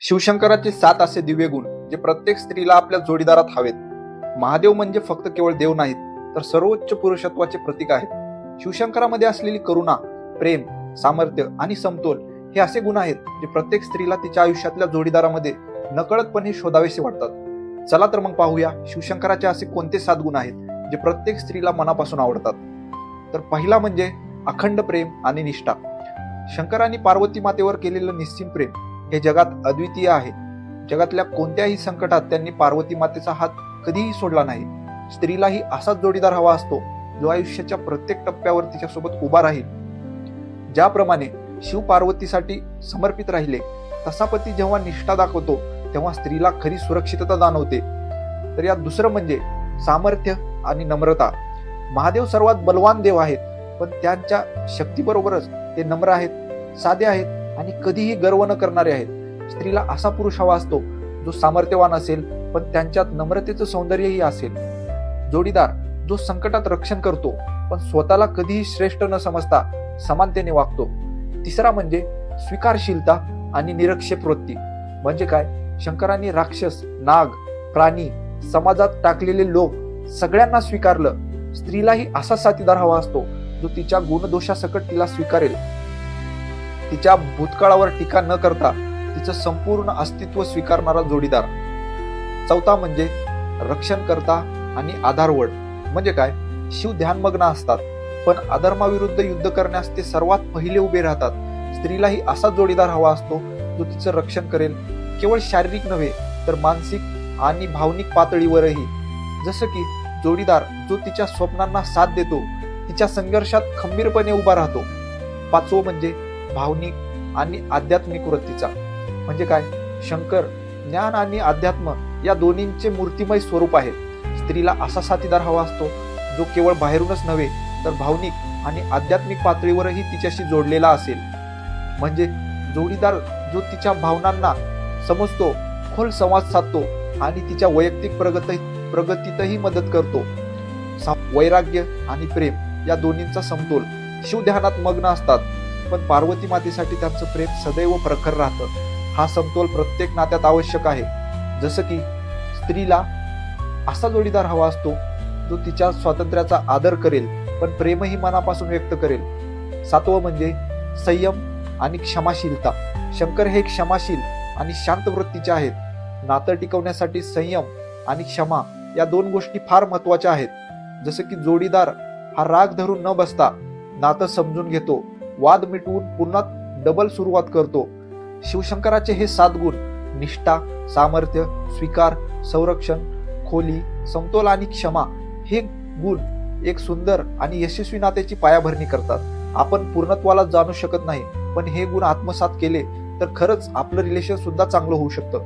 शिवशंकराचे 7 असे दिव्य गुण जे प्रत्येक स्त्रीला आपल्या जोडीदारात हवेत. महादेव म्हणजे फक्त केवळ देव नाहीत, तर सर्वोच्च पुरुषत्वाचे प्रतीक आहेत. शिवशंकरामध्ये असलेली करुणा, प्रेम, सामर्थ्य आणि समतोल हे असे गुण आहेत जे प्रत्येक स्त्रीला तिच्या आयुष्यातल्या जोडीदारामध्ये नकळतपणे शोधावेसे वाटतात. चला तर मग पाहूया शिवशंकराचे असे कोणते 7 गुण आहेत जे प्रत्येक स्त्रीला मनापासून आवडतात. तर पहिला म्हणजे अखंड प्रेम आणि निष्ठा. शंकरांनी पार्वती मातेवर केलेलं निस्सीम प्रेम हे जगात अद्वितीय आहे. जगातल्या कोणत्याही संकटात त्यांनी पार्वती मातेचा हात कधीही सोडला नाही. स्त्रीलाही असाच जोडीदार हवा असतो जो आयुष्याच्या प्रत्येक टप्प्यावर तिच्यासोबत उभा राहील. ज्याप्रमाणे शिव पार्वतीसाठी समर्पित राहिले, तसा पती जेव्हा निष्ठा दाखवतो तेव्हा स्त्रीला खरी सुरक्षितता जाणवते. तर यात दुसरं म्हणजे सामर्थ्य आणि नम्रता. महादेव सर्वात बलवान देव आहेत, पण त्यांच्या शक्तीबरोबरच ते नम्र आहेत, साधे आहेत आणि कधीही गर्व न करणारे आहेत. स्त्रीला असा पुरुष हवा असतो जो सामर्थ्यवान असेल, पण त्यांच्यात नम्रतेचं सौंदर्यही असेल. जोडीदार जो संकटात रक्षण करतो, पण स्वतःला कधीही श्रेष्ठ न समजता समानतेने वागतो. तिसरा म्हणजे स्वीकारशीलता आणि निरक्षेप वृत्ती. म्हणजे काय? शंकरांनी राक्षस, नाग, प्राणी, समाजात टाकलेले लोक सगळ्यांना स्वीकारलं. स्त्रीलाही असा साथीदार हवा असतो जो तिच्या गुणदोषासकट तिला स्वीकारेल. तिच्या भूतकाळावर टीका न करता तिचं संपूर्ण अस्तित्व स्वीकारणारा जोडीदार. चौथा म्हणजे रक्षणकर्ता आणि आधारवड. म्हणजे काय? शिव ध्यानमग्न असतात, पण अधर्माविरुद्ध युद्ध करण्यास ते सर्वात पहिले उभे राहतात. स्त्रीलाही असा जोडीदार हवा असतो जो तिचं रक्षण करेल, केवळ शारीरिक नव्हे तर मानसिक आणि भावनिक पातळीवरही. जसं की जोडीदार जो तिच्या स्वप्नांना साथ देतो, तिच्या संघर्षात खंबीरपणे उभा राहतो. पाचवं म्हणजे भावनिक आणि आध्यात्मिक वृत्तीचा. म्हणजे काय? शंकर ज्ञान आणि अध्यात्म या दोन्हींचे मूर्तिमय स्वरूप आहे. स्त्रीला असा साथीदार हवा असतो जो केवळ बाहेरूनच नव्हे तर भावनिक आणि आध्यात्मिक पातळीवरही तिच्याशी जोडलेला असेल. म्हणजे जोडीदार जो तिच्या भावनांना समजतो, खोल संवाद साधतो आणि तिच्या वैयक्तिक प्रगतीतही मदत करतो. वैराग्य आणि प्रेम या दोन्हींचा समतोल. शिव ध्यानात मग्न असतात, पण पार्वती मातेसाठी त्यांचं प्रेम सदैव प्रखर राहतं. हा समतोल प्रत्येक नात्यात आवश्यक आहे. जसं की स्त्रीला असा जोडीदार हवा असतो जो तिच्या स्वातंत्र्याचा आदर करेल, पण प्रेमही मनापासून व्यक्त करेल. सातवं म्हणजे संयम आणि क्षमाशीलता. शंकर हे क्षमाशील आणि शांत वृत्तीचे आहेत. नातं टिकवण्यासाठी संयम आणि क्षमा या दोन गोष्टी फार महत्वाच्या आहेत. जसं की जोडीदार हा राग धरून न बसता नातं समजून घेतो, वाद मिटवून पुन्हा डबल सुरुवात करतो. शिवशंकराचे हे 7 गुण निष्ठा, सामर्थ्य, स्वीकार, संरक्षण, खोली, समतोल आणि क्षमा हे गुण एक सुंदर आणि यशस्वी नात्याची पायाभरणी करतात. आपण पूर्णत्वाला जाणू शकत नाही, पण हे गुण आत्मसात केले तर खरंच आपलं रिलेशन सुद्धा चांगलं होऊ शकतं.